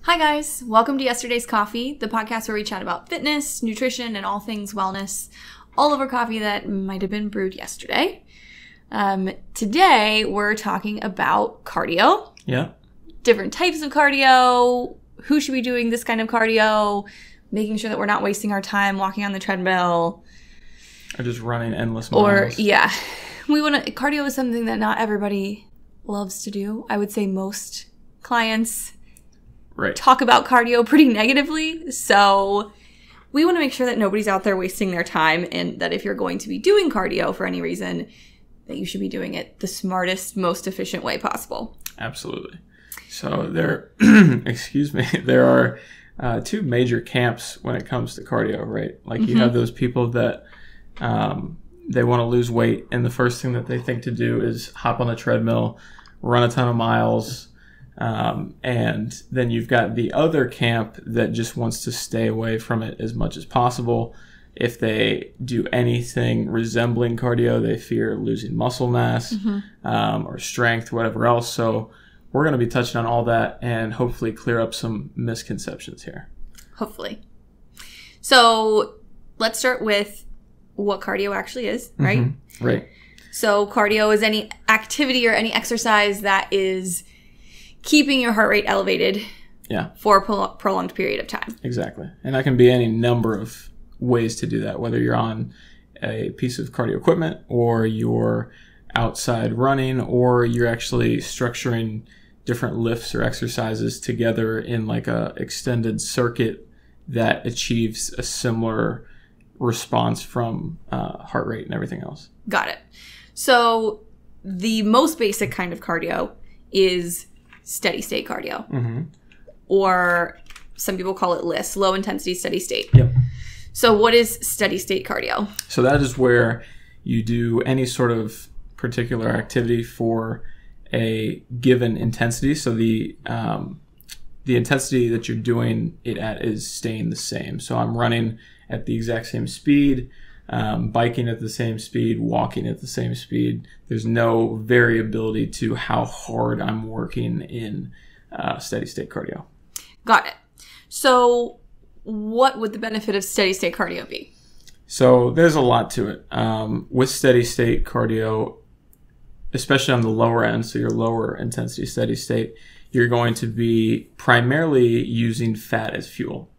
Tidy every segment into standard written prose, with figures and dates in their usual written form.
Hi guys, welcome to Yesterday's Coffee, the podcast where we chat about fitness, nutrition, and all things wellness, all over coffee that might have been brewed yesterday. Today we're talking about cardio. Yeah. Different types of cardio, who should be doing this kind of cardio, making sure that we're not wasting our time walking on the treadmill. Or just running endless miles. Or, yeah. Cardio is something that not everybody loves to do. I would say most clients talk about cardio pretty negatively. So we want to make sure that nobody's out there wasting their time, and that if you're going to be doing cardio for any reason, that you should be doing it the smartest, most efficient way possible. Absolutely. So there, there are two major camps when it comes to cardio, right? Like you have those people that they want to lose weight, and the first thing that they think to do is hop on the treadmill, run a ton of miles. And then you've got the other camp that just wants to stay away from it as much as possible. If they do anything resembling cardio, they fear losing muscle mass, or strength, whatever else. So we're going to be touching on all that and hopefully clear up some misconceptions here. Hopefully. So let's start with what cardio actually is, right? Right. So cardio is any activity or any exercise that is keeping your heart rate elevated for a prolonged period of time. Exactly. And that can be any number of ways to do that, whether you're on a piece of cardio equipment or you're outside running or you're actually structuring different lifts or exercises together in like a extended circuit that achieves a similar response from heart rate and everything else. Got it. So the most basic kind of cardio is steady state cardio, or some people call it LISS, low intensity steady state. Yep. So what is steady state cardio? So that is where you do any sort of particular activity for a given intensity. So the intensity that you're doing it at is staying the same. So I'm running at the exact same speed, biking at the same speed, walking at the same speed. There's no variability to how hard I'm working in steady state cardio. Got it. So what would the benefit of steady state cardio be? So there's a lot to it. With steady state cardio, especially on the lower end, so your lower intensity steady state, you're going to be primarily using fat as fuel.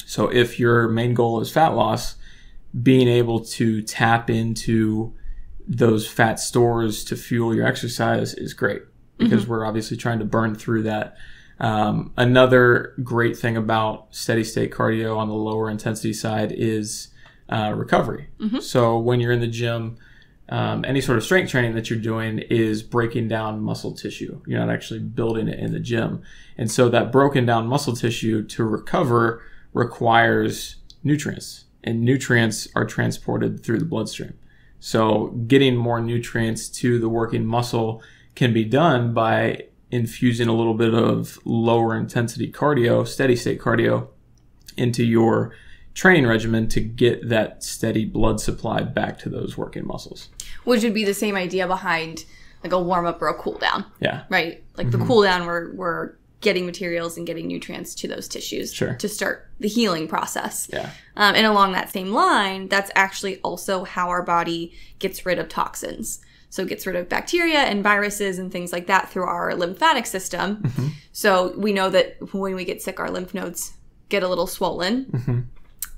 So if your main goal is fat loss, being able to tap into those fat stores to fuel your exercise is great, because we're obviously trying to burn through that. Another great thing about steady state cardio on the lower intensity side is recovery. So when you're in the gym, any sort of strength training that you're doing is breaking down muscle tissue. You're not actually building it in the gym. And so that broken down muscle tissue to recover requires nutrients. And nutrients are transported through the bloodstream. So getting more nutrients to the working muscle can be done by infusing a little bit of lower intensity cardio, steady state cardio, into your training regimen to get that steady blood supply back to those working muscles. Which would be the same idea behind like a warm up or a cool down. Yeah. Right? Like the cool down, we're getting materials and getting nutrients to those tissues to start the healing process. Yeah. And along that same line, that's actually also how our body gets rid of toxins. So it gets rid of bacteria and viruses and things like that through our lymphatic system. So we know that when we get sick, our lymph nodes get a little swollen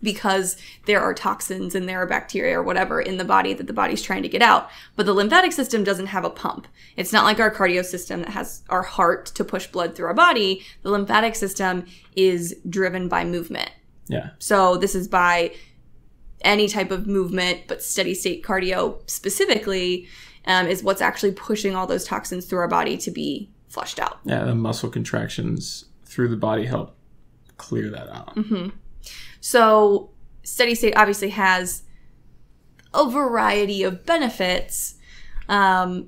because there are toxins and there are bacteria or whatever in the body that the body's trying to get out. But the lymphatic system doesn't have a pump. It's not like our cardio system that has our heart to push blood through our body. The lymphatic system is driven by movement. Yeah. So this is by any type of movement, but steady state cardio specifically is what's actually pushing all those toxins through our body to be flushed out. Yeah, the muscle contractions through the body help clear that out. So steady state obviously has a variety of benefits. I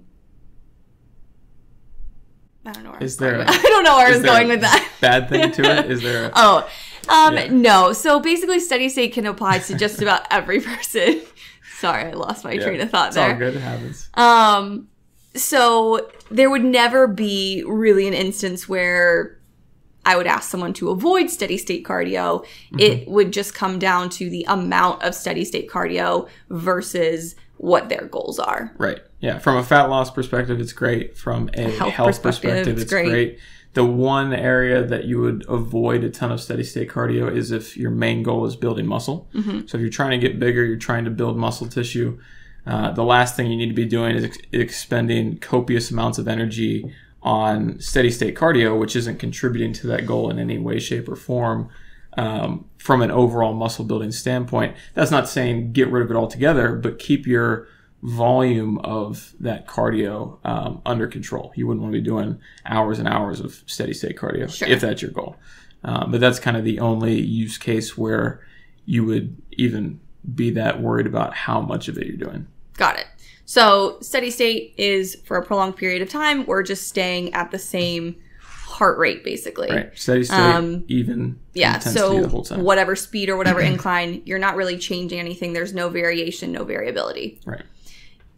don't know where I don't know where I was going with that. Bad thing to it? Is there no. So basically steady state can apply to just about every person. Sorry, I lost my train of thought there. It's all good. It happens. So there would never be really an instance where I would ask someone to avoid steady state cardio, it would just come down to the amount of steady state cardio versus what their goals are. Right. Yeah. From a fat loss perspective, it's great. From a health perspective, it's great. The one area that you would avoid a ton of steady state cardio is if your main goal is building muscle. So if you're trying to get bigger, you're trying to build muscle tissue, the last thing you need to be doing is expending copious amounts of energy on steady state cardio, which isn't contributing to that goal in any way, shape, or form. From an overall muscle building standpoint, that's not saying get rid of it altogether, but keep your volume of that cardio under control. You wouldn't want to be doing hours and hours of steady state cardio if that's your goal. But that's kind of the only use case where you would even be that worried about how much of it you're doing. Got it. So steady state is for a prolonged period of time. We're just staying at the same heart rate, basically. Right. Steady state, even intensity the whole time. Whatever speed or whatever incline, you're not really changing anything. There's no variation, no variability. Right.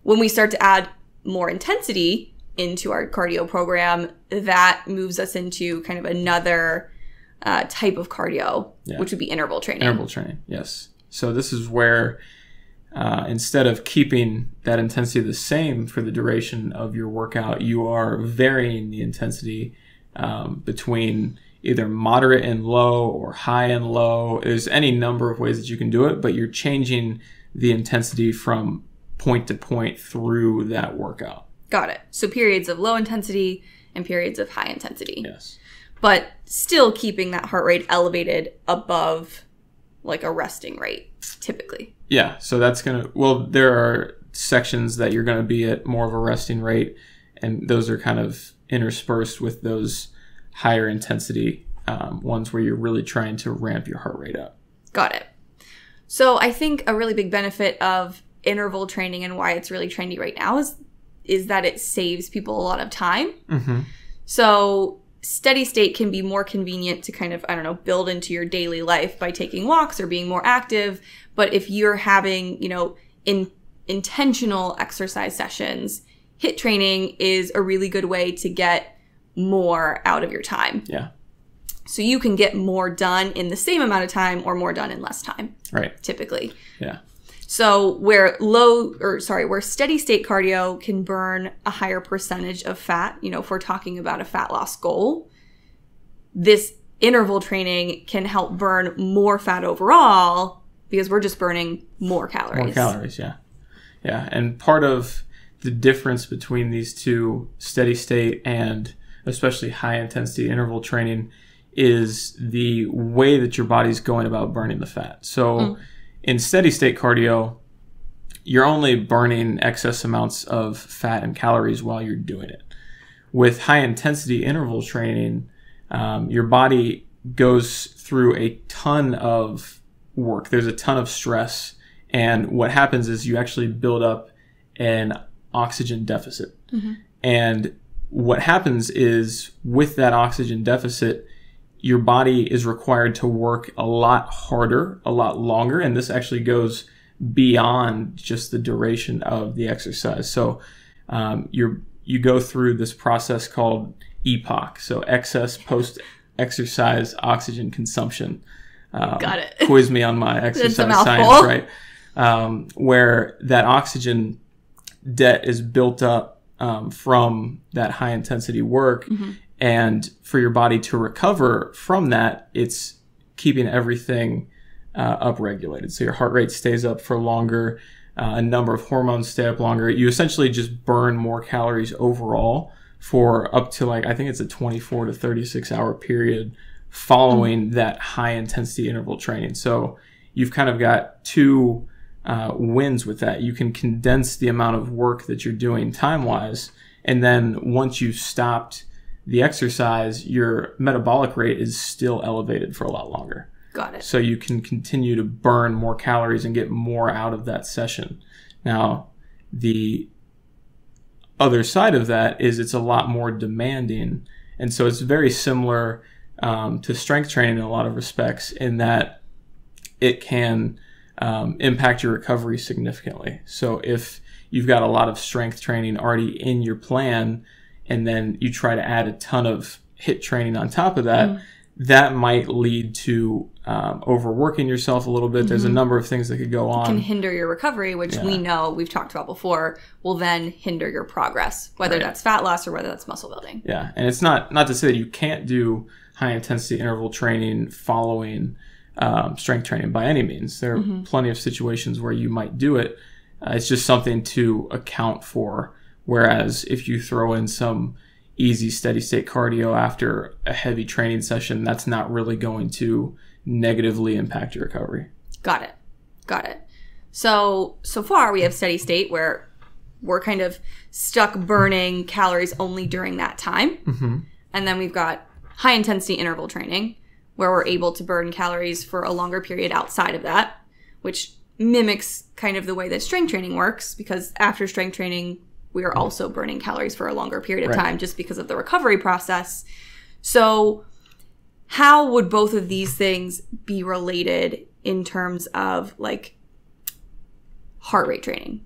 When we start to add more intensity into our cardio program, that moves us into kind of another type of cardio, which would be interval training. Interval training, yes. So this is where instead of keeping that intensity the same for the duration of your workout, you are varying the intensity between either moderate and low or high and low. There's any number of ways that you can do it, but you're changing the intensity from point to point through that workout. Got it. So periods of low intensity and periods of high intensity. Yes. But still keeping that heart rate elevated above like a resting rate, typically. Yeah. So that's there are sections that you're going to be at more of a resting rate, and those are kind of interspersed with those higher intensity ones where you're really trying to ramp your heart rate up. Got it. So I think a really big benefit of interval training and why it's really trendy right now is that it saves people a lot of time. So steady state can be more convenient to kind of, build into your daily life by taking walks or being more active. But if you're having, intentional exercise sessions, HIIT training is a really good way to get more out of your time. Yeah. So you can get more done in the same amount of time or more done in less time. Right. Typically. Yeah. So where steady state cardio can burn a higher percentage of fat, if we're talking about a fat loss goal, this interval training can help burn more fat overall because we're just burning more calories. More calories, yeah. Yeah, and part of the difference between these two, steady state and especially high intensity interval training, is the way that your body's going about burning the fat. So in steady state cardio, you're only burning excess amounts of fat and calories while you're doing it. With high intensity interval training, your body goes through a ton of work. There's a ton of stress. And what happens is you actually build up an oxygen deficit. And what happens is with that oxygen deficit, your body is required to work a lot harder, a lot longer. And this actually goes beyond just the duration of the exercise. So you go through this process called EPOC, so excess post-exercise oxygen consumption. Got it. Quiz me on my exercise science, right? Where that oxygen debt is built up from that high-intensity work. And for your body to recover from that, it's keeping everything upregulated. So your heart rate stays up for longer. A number of hormones stay up longer. You essentially just burn more calories overall for up to I think it's a 24 to 36 hour period following that high intensity interval training. So you've kind of got two wins with that. You can condense the amount of work that you're doing time-wise, and then once you've stopped the exercise, your metabolic rate is still elevated for a lot longer. Got it. So you can continue to burn more calories and get more out of that session. Now, the other side of that is it's a lot more demanding. And so it's very similar to strength training in a lot of respects, in that it can impact your recovery significantly. So if you've got a lot of strength training already in your plan, and then you try to add a ton of HIIT training on top of that, that might lead to overworking yourself a little bit. There's a number of things that could go on. It can hinder your recovery, which we know, we've talked about before, will then hinder your progress, whether that's fat loss or whether that's muscle building. Yeah, and it's not to say that you can't do high-intensity interval training following strength training by any means. There are plenty of situations where you might do it. It's just something to account for. Whereas if you throw in some easy steady state cardio after a heavy training session, that's not really going to negatively impact your recovery. Got it. So far we have steady state where we're kind of stuck burning calories only during that time. And then we've got high intensity interval training where we're able to burn calories for a longer period outside of that, which mimics kind of the way that strength training works, because after strength training, we are also burning calories for a longer period of time just because of the recovery process. So how would both of these things be related in terms of like heart rate training?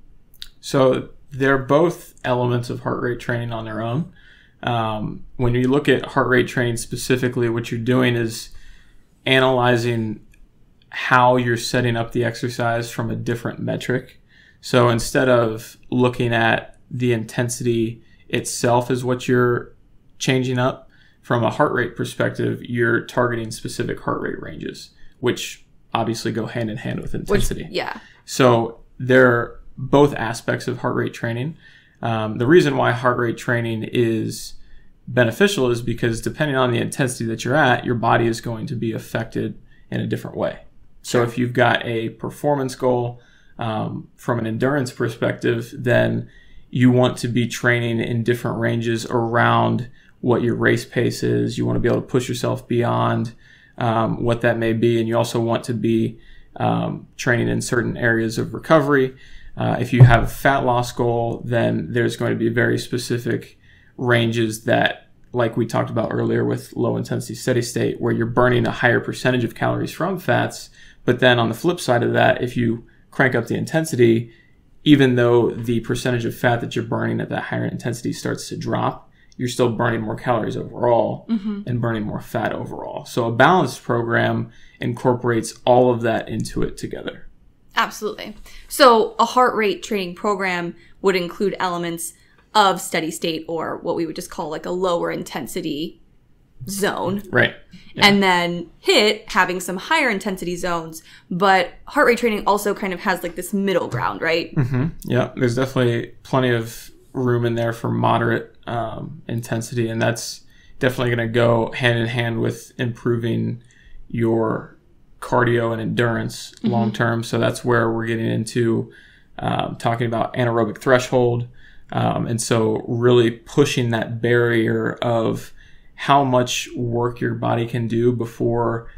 So they're both elements of heart rate training on their own. When you look at heart rate training specifically, what you're doing is analyzing how you're setting up the exercise from a different metric. So instead of looking at the intensity itself is what you're changing up, from a heart rate perspective, you're targeting specific heart rate ranges, which obviously go hand in hand with intensity. So they're both aspects of heart rate training. The reason why heart rate training is beneficial is because depending on the intensity that you're at, your body is going to be affected in a different way. So if you've got a performance goal from an endurance perspective, then you want to be training in different ranges around what your race pace is. You want to be able to push yourself beyond what that may be. And you also want to be training in certain areas of recovery. If you have a fat loss goal, then there's going to be very specific ranges that, like we talked about earlier with low intensity steady state, where you're burning a higher percentage of calories from fats. But then on the flip side of that, if you crank up the intensity, even though the percentage of fat that you're burning at that higher intensity starts to drop, you're still burning more calories overall and burning more fat overall. So a balanced program incorporates all of that into it together. Absolutely. So a heart rate training program would include elements of steady state, or what we would just call like a lower intensity zone. Right. Yeah. And then HIIT having some higher intensity zones, but heart rate training also kind of has like this middle ground, right? Yeah, there's definitely plenty of room in there for moderate intensity, and that's definitely going to go hand in hand with improving your cardio and endurance long term. So that's where we're getting into talking about anaerobic threshold, and so really pushing that barrier of how much work your body can do before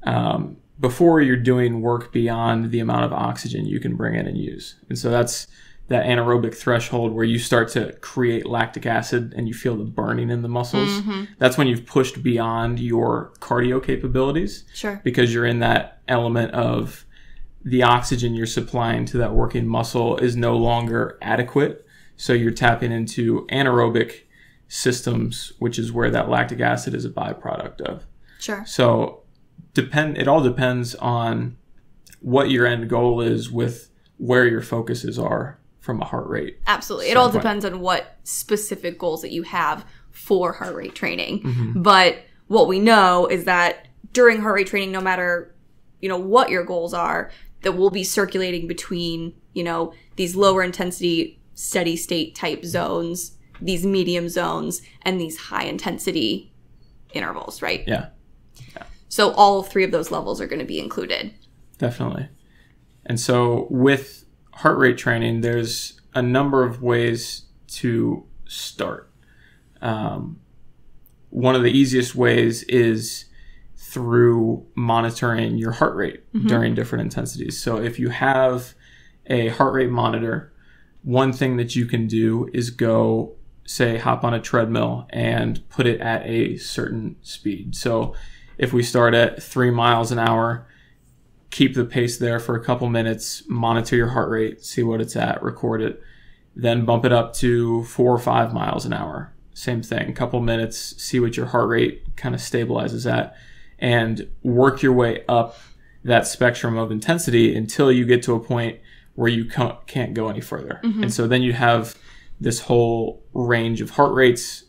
you're doing work beyond the amount of oxygen you can bring in and use. And so that's that anaerobic threshold where you start to create lactic acid and you feel the burning in the muscles. That's when you've pushed beyond your cardio capabilities. Sure. Because you're in that element of the oxygen you're supplying to that working muscle is no longer adequate. So you're tapping into anaerobic systems, which is where that lactic acid is a byproduct of. Sure. So it all depends on what your end goal is with where your focuses are from a heart rate. Absolutely. It all depends on what specific goals that you have for heart rate training. But what we know is that during heart rate training, no matter, what your goals are, that we'll be circulating between, these lower intensity steady state type zones, these medium zones, and these high intensity intervals, right? Yeah. So all three of those levels are going to be included. Definitely. And so with heart rate training, there's a number of ways to start. One of the easiest ways is through monitoring your heart rate during different intensities. So if you have a heart rate monitor, one thing that you can do is go, say, hop on a treadmill and put it at a certain speed. So if we start at 3 miles an hour, keep the pace there for a couple minutes, monitor your heart rate, see what it's at, record it, then bump it up to 4 or 5 miles an hour. Same thing, a couple minutes, see what your heart rate kind of stabilizes at. and work your way up that spectrum of intensity until you get to a point where you can't go any further. And so then you have this whole range of heart rates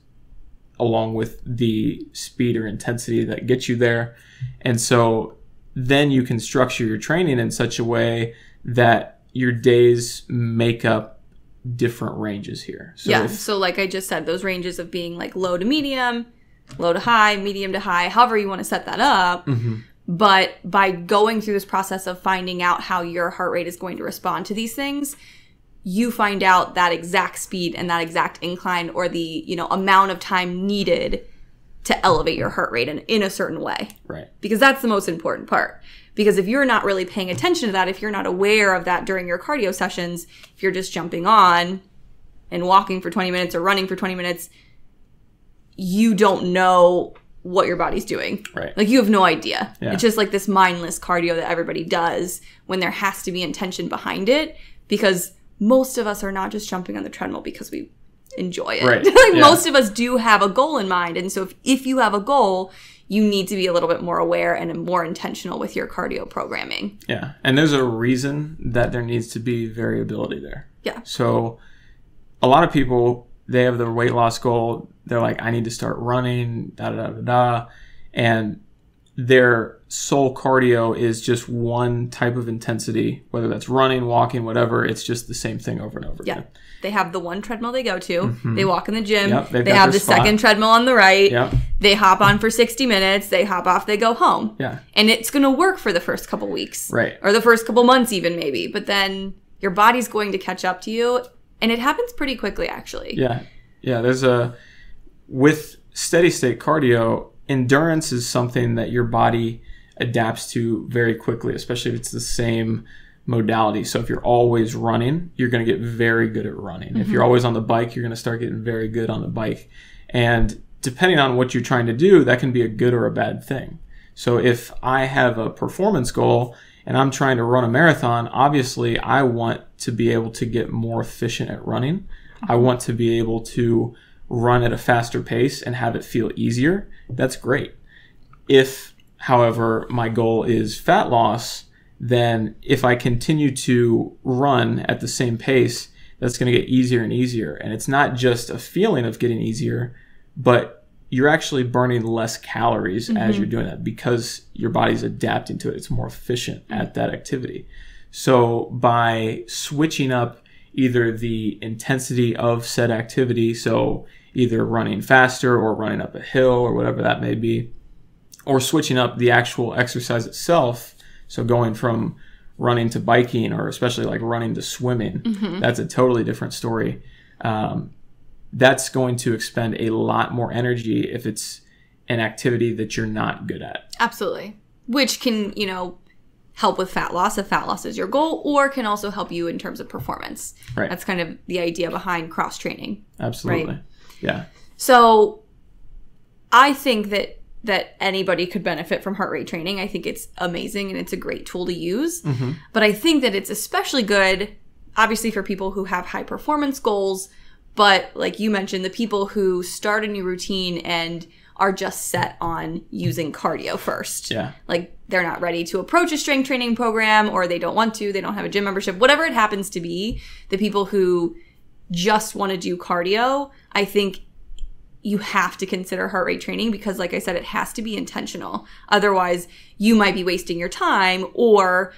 along with the speed or intensity that gets you there. And so then you can structure your training in such a way that your days make up different ranges here. So so like I just said, those ranges of being like low to medium, low to high, medium to high, however you want to set that up. But by going through this process of finding out how your heart rate is going to respond to these things, you find out that exact speed and that exact incline or the, you know, amount of time needed to elevate your heart rate in a certain way. Right. Because that's the most important part. Because if you're not really paying attention to that, if you're not aware of that during your cardio sessions, if you're just jumping on and walking for 20 minutes or running for 20 minutes, you don't know what your body's doing. Right. Like, you have no idea. Yeah. It's just like this mindless cardio that everybody does when there has to be intention behind it, because most of us are not just jumping on the treadmill because we enjoy it. Right. Like, most of us do have a goal in mind. And so if you have a goal, you need to be a little bit more aware and more intentional with your cardio programming. Yeah. And there's a reason that there needs to be variability there. Yeah. So a lot of people, they have their weight loss goal. They're like, I need to start running, and their sole cardio is just one type of intensity, whether that's running, walking, whatever. It's just the same thing over and over again. They have the one treadmill they go to. They walk in the gym. They got have the their spot. second treadmill on the right. Yep. They hop on for 60 minutes. They hop off. They go home. Yeah. And it's going to work for the first couple weeks. Right. Or the first couple months even, maybe. But then your body's going to catch up to you. And it happens pretty quickly, actually. Yeah. Yeah. With steady state cardio, endurance is something that your body adapts to very quickly, especially if it's the same modality. So if you're always running, you're going to get very good at running. If you're always on the bike, you're going to start getting very good on the bike. And depending on what you're trying to do, that can be a good or a bad thing. So if I have a performance goal and I'm trying to run a marathon, obviously I want to be able to get more efficient at running. I want to be able to run at a faster pace and have it feel easier. That's great. If, however, my goal is fat loss, then if I continue to run at the same pace, that's going to get easier and easier. And it's not just a feeling of getting easier, but you're actually burning less calories as you're doing that because your body's adapting to it. It's more efficient at that activity. So by switching up either the intensity of said activity, so either running faster or running up a hill or whatever that may be, or switching up the actual exercise itself, so going from running to biking, or especially like running to swimming, that's a totally different story. That's going to expend a lot more energy if it's an activity that you're not good at. Absolutely. Which can, help with fat loss if fat loss is your goal, or can also help you in terms of performance. Right. That's kind of the idea behind cross training. Absolutely. Right? Yeah. So I think that anybody could benefit from heart rate training. I think it's amazing and it's a great tool to use. But I think that it's especially good, obviously, for people who have high performance goals. But like you mentioned, the people who start a new routine and are just set on using cardio first. Yeah. Like, they're not ready to approach a strength training program, or they don't want to, they don't have a gym membership, whatever it happens to be. The people who just want to do cardio, I think you have to consider heart rate training, because like I said, it has to be intentional. Otherwise, you might be wasting your time, or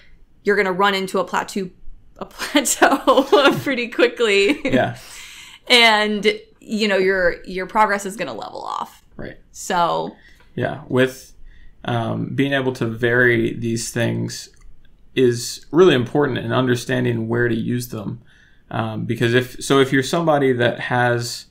you're going to run into a plateau pretty quickly. Yeah. And your progress is going to level off. Right. So yeah, with being able to vary these things is really important in understanding where to use them. Because if you're somebody that has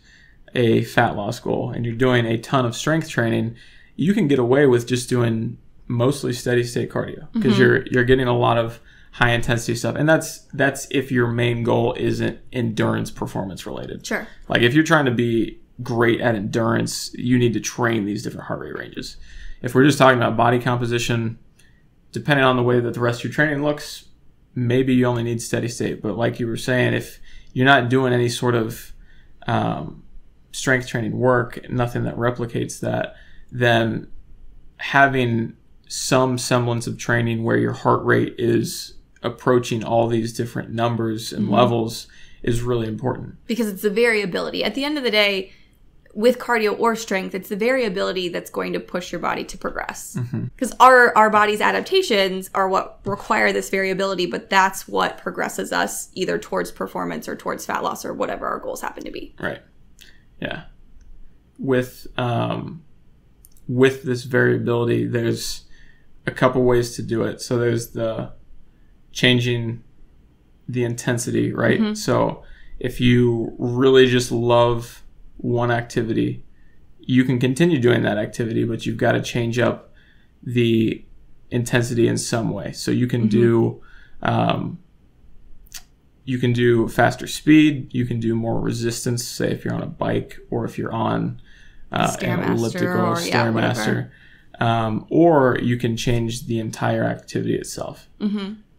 a fat loss goal and you're doing a ton of strength training, you can get away with just doing mostly steady state cardio, because you're getting a lot of high intensity stuff. And that's if your main goal isn't endurance performance related. Sure. Like, if you're trying to be great at endurance, you need to train these different heart rate ranges. If we're just talking about body composition, depending on the way that the rest of your training looks, maybe you only need steady state. But like you were saying, if you're not doing any sort of strength training work, nothing that replicates that, then having some semblance of training where your heart rate is approaching all these different numbers and levels is really important. Because it's the variability. At the end of the day, with cardio or strength, it's the variability that's going to push your body to progress. Because our body's adaptations are what require this variability, but that's what progresses us either towards performance or towards fat loss or whatever our goals happen to be. Right. Yeah. With this variability, there's a couple ways to do it. So there's the changing the intensity, right? So if you really just love one activity, you can continue doing that activity, but you've got to change up the intensity in some way. So you can do faster speed, you can do more resistance, say if you're on a bike or if you're on an elliptical Stairmaster, or you can change the entire activity itself.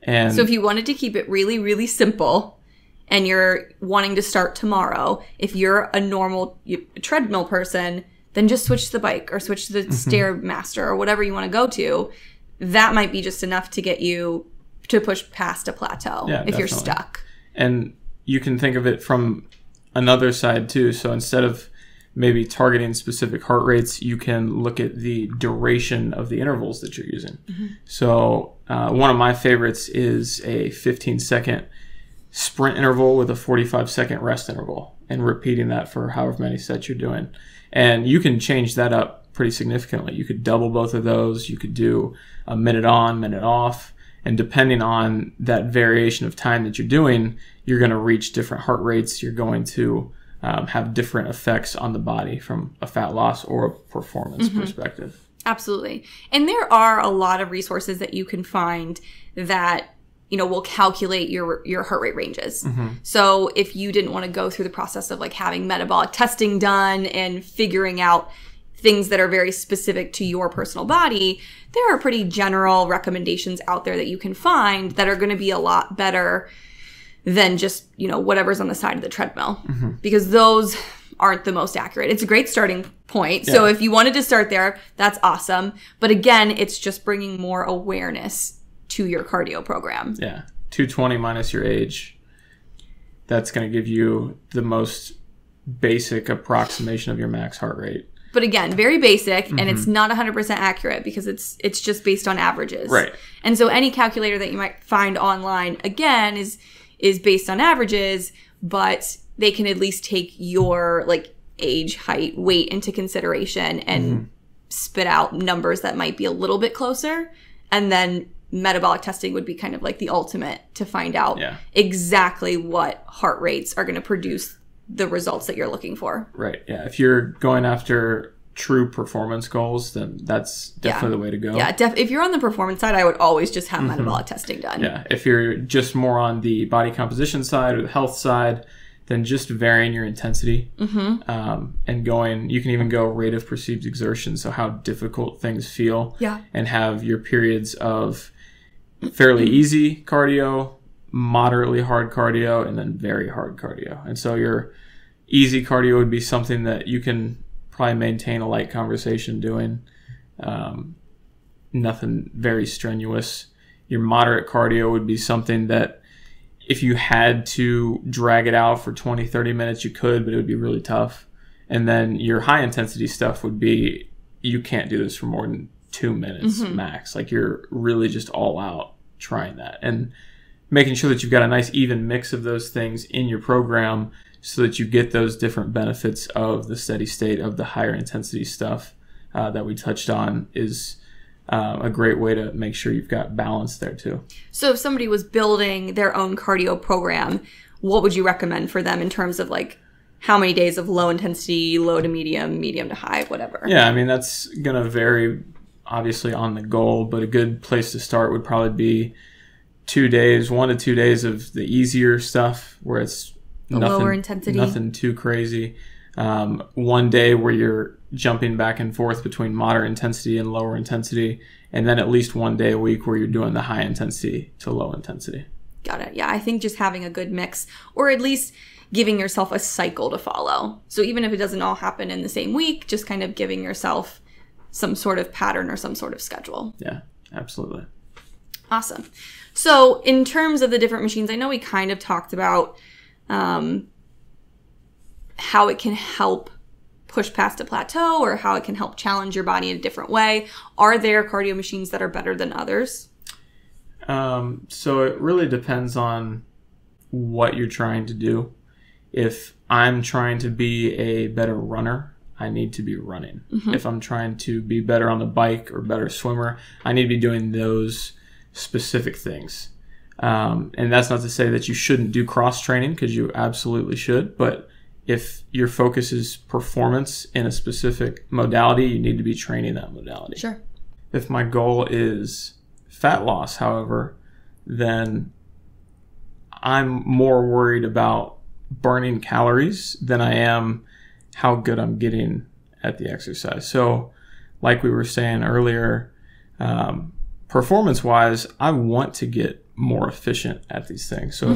And so if you wanted to keep it really, really simple and you're wanting to start tomorrow, if you're a normal treadmill person, then just switch to the bike or switch to the Stairmaster or whatever you want to go to. That might be just enough to get you to push past a plateau if you're stuck. And you can think of it from another side too. So instead of maybe targeting specific heart rates, you can look at the duration of the intervals that you're using. So one of my favorites is a 15-second sprint interval with a 45-second rest interval and repeating that for however many sets you're doing. And you can change that up pretty significantly. You could double both of those. You could do a minute on, minute off. And depending on that variation of time that you're doing, you're going to reach different heart rates. You're going to have different effects on the body from a fat loss or a performance perspective. Absolutely. And there are a lot of resources that you can find that, you know, will calculate your heart rate ranges. So if you didn't want to go through the process of like having metabolic testing done and figuring out things that are very specific to your personal body, there are pretty general recommendations out there that you can find that are going to be a lot better than just, you know, whatever's on the side of the treadmill, because those aren't the most accurate. It's a great starting point. So if you wanted to start there, that's awesome. But again, it's just bringing more awareness to your cardio program. 220 minus your age. That's going to give you the most basic approximation of your max heart rate. But again, very basic, and it's not 100% accurate because it's just based on averages. Right. And so any calculator that you might find online, again, is based on averages, but they can at least take your like age, height, weight into consideration and spit out numbers that might be a little bit closer. And then metabolic testing would be kind of like the ultimate to find out exactly what heart rates are going to produce the results that you're looking for. Right. Yeah. If you're going after true performance goals, then that's definitely the way to go. Yeah. If you're on the performance side, I would always just have metabolic testing done. Yeah. If you're just more on the body composition side or the health side, then just varying your intensity and going, you can even go rate of perceived exertion. So how difficult things feel and have your periods of fairly easy cardio, moderately hard cardio, and then very hard cardio. And so your easy cardio would be something that you can probably maintain a light conversation doing. Nothing very strenuous. Your moderate cardio would be something that if you had to drag it out for 20, 30 minutes, you could, but it would be really tough. And then your high intensity stuff would be, you can't do this for more than 2 minutes max. Like you're really just all out trying that. And making sure that you've got a nice even mix of those things in your program so that you get those different benefits of the steady state of the higher intensity stuff that we touched on is a great way to make sure you've got balance there too. So if somebody was building their own cardio program, what would you recommend for them in terms of like how many days of low intensity, low to medium, medium to high, whatever? Yeah, I mean, that's going to vary obviously on the goal, but a good place to start would probably be 2 days, 1 to 2 days of the easier stuff where it's lower intensity, nothing too crazy. 1 day where you're jumping back and forth between moderate intensity and lower intensity, and then at least 1 day a week where you're doing the high intensity to low intensity. Got it. Yeah, I think just having a good mix, or at least giving yourself a cycle to follow. So even if it doesn't all happen in the same week, just kind of giving yourself some sort of pattern or some sort of schedule. Yeah, absolutely. Awesome. So in terms of the different machines, I know we kind of talked about how it can help push past a plateau or how it can help challenge your body in a different way. Are there cardio machines that are better than others? So it really depends on what you're trying to do. If I'm trying to be a better runner, I need to be running. Mm-hmm. If I'm trying to be better on the bike or better swimmer, I need to be doing those specific things. And that's not to say that you shouldn't do cross training, because you absolutely should. But if your focus is performance in a specific modality, you need to be training that modality. Sure. If my goal is fat loss, however, then I'm more worried about burning calories than I am how good I'm getting at the exercise. So like we were saying earlier, performance-wise, I want to get more efficient at these things. So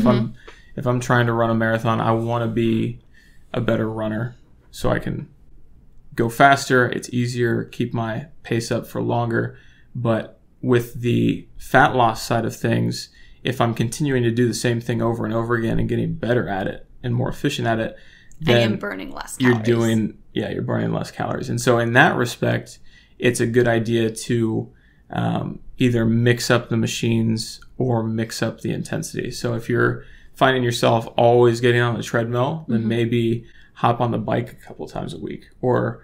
if I'm trying to run a marathon, I want to be a better runner so I can go faster. It's easier, keep my pace up for longer. But with the fat loss side of things, if I'm continuing to do the same thing over and over again and getting better at it and more efficient at it, then I am burning less calories. You're burning less calories. And so in that respect, it's a good idea to either mix up the machines or mix up the intensity. So if you're finding yourself always getting on the treadmill, then maybe hop on the bike a couple times a week, or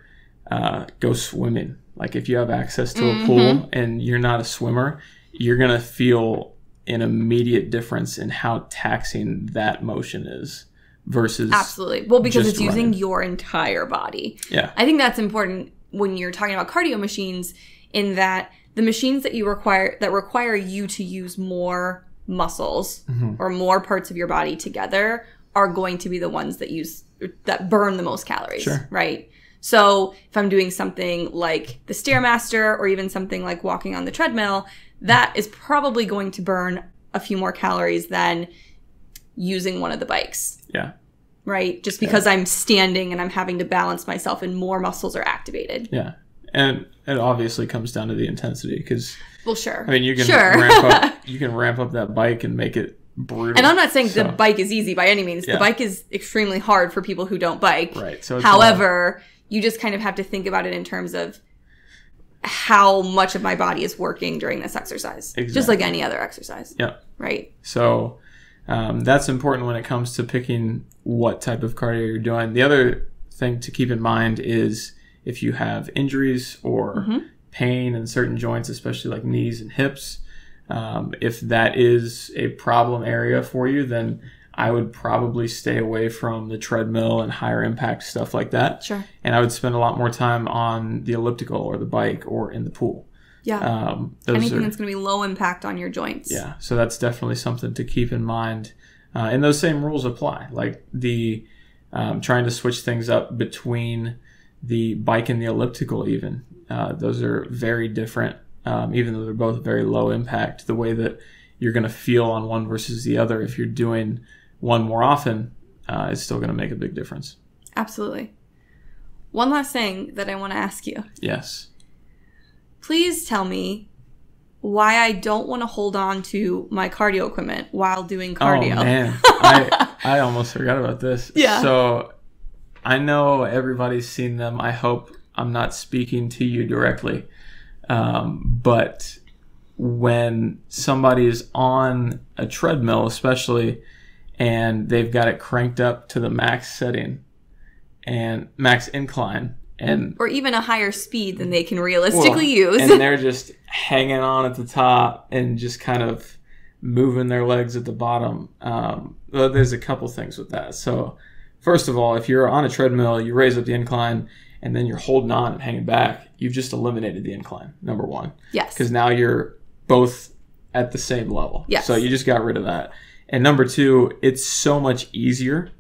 go swimming. Like if you have access to a pool and you're not a swimmer, you're going to feel an immediate difference in how taxing that motion is versus absolutely. Well, because it's running. using your entire body. Yeah. I think that's important when you're talking about cardio machines, in that the machines that require you to use more muscles or more parts of your body together are going to be the ones that burn the most calories, sure. right? So if I'm doing something like the Stairmaster or even something like walking on the treadmill, that is probably going to burn a few more calories than using one of the bikes. Yeah. Right? Just because I'm standing and I'm having to balance myself and more muscles are activated. Yeah. And it obviously comes down to the intensity, because well, sure. I mean, you can ramp up that bike and make it brutal. And I'm not saying the bike is easy by any means. Yeah. The bike is extremely hard for people who don't bike. Right. So however, you just kind of have to think about it in terms of how much of my body is working during this exercise. Exactly. Just like any other exercise. Yeah. Right. So that's important when it comes to picking what type of cardio you're doing. The other thing to keep in mind is if you have injuries or pain in certain joints, especially like knees and hips, if that is a problem area for you, then I would probably stay away from the treadmill and higher impact stuff like that. Sure. And I would spend a lot more time on the elliptical or the bike or in the pool. Yeah. Anything that's going to be low impact on your joints. Yeah. So that's definitely something to keep in mind. And those same rules apply. Like the trying to switch things up between the bike and the elliptical even. Those are very different, even though they're both very low impact. The way that you're going to feel on one versus the other, if you're doing one more often, is still going to make a big difference. Absolutely. One last thing that I want to ask you. Yes. Please tell me why I don't want to hold on to my cardio equipment while doing cardio. Oh, man. I almost forgot about this. Yeah. So I know everybody's seen them. I hope I'm not speaking to you directly. But when somebody is on a treadmill, especially, and they've got it cranked up to the max setting and max incline, and or even a higher speed than they can realistically use, and they're just hanging on at the top and just kind of moving their legs at the bottom. There's a couple things with that. So first of all, if you're on a treadmill, you raise up the incline and then you're holding on and hanging back, you've just eliminated the incline, number one. Yes. Because now you're both at the same level. Yes. So you just got rid of that. And number two, it's so much easier,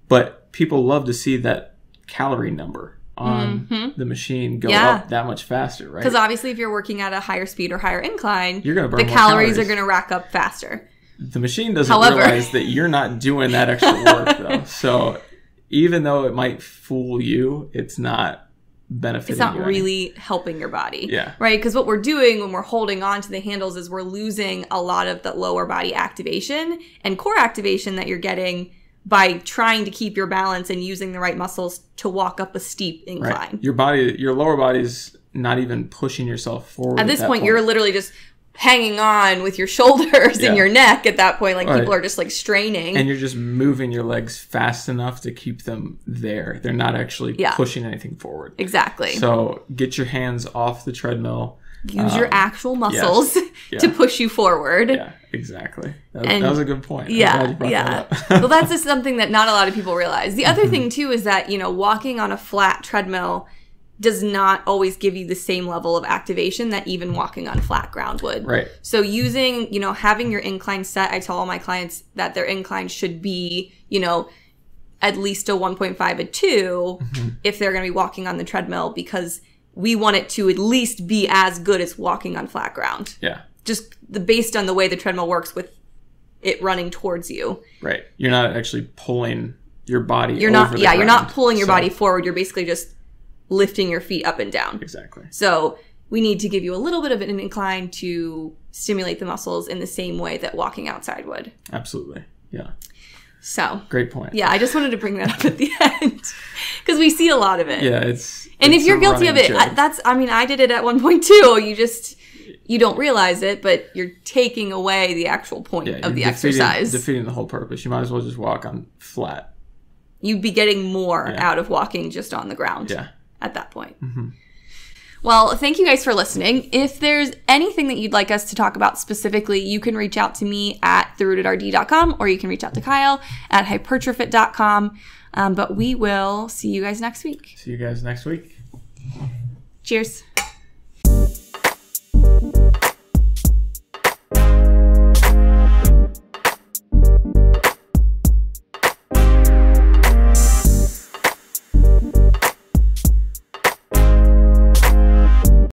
but people love to see that calorie number on the machine go up that much faster, right? Because obviously if you're working at a higher speed or higher incline, you're gonna burn the more calories are going to rack up faster. The machine doesn't realize that you're not doing that extra work, though. So even though it might fool you, it's not benefiting it's not you any. really helping your body. Yeah. Right? Because what we're doing when we're holding on to the handles is we're losing a lot of the lower body activation and core activation that you're getting by trying to keep your balance and using the right muscles to walk up a steep incline. Right. Your lower body's not even pushing yourself forward. At this point, you're literally just hanging on with your shoulders and your neck at that point. Like people are just like straining. And you're just moving your legs fast enough to keep them there. They're not actually pushing anything forward. Exactly. So get your hands off the treadmill. Use your actual muscles to push you forward. Yeah, exactly. That was a good point. Well, that's just something that not a lot of people realize. The other thing too is that, walking on a flat treadmill does not always give you the same level of activation that even walking on flat ground would. Right. So using, having your incline set, I tell all my clients that their incline should be, at least a 1.5, a 2 if they're going to be walking on the treadmill, because we want it to at least be as good as walking on flat ground. Yeah. Just based on the way the treadmill works with it running towards you. Right. You're not actually pulling your body You're not pulling your body forward. You're basically just lifting your feet up and down. Exactly. So we need to give you a little bit of an incline to stimulate the muscles in the same way that walking outside would. Absolutely. Yeah. So. Great point. Yeah, I just wanted to bring that up at the end because we see a lot of it. Yeah, and if you're guilty of it, I did it at one point too. You don't realize it, but you're taking away the actual point of the exercise. Defeating the whole purpose. You might as well just walk on flat. You'd be getting more out of walking just on the ground. Yeah. At that point. Well, thank you guys for listening. If there's anything that you'd like us to talk about specifically, you can reach out to me at therootedrd.com, or you can reach out to Kyle at hypertrofit.com. But we will see you guys next week. See you guys next week. Cheers.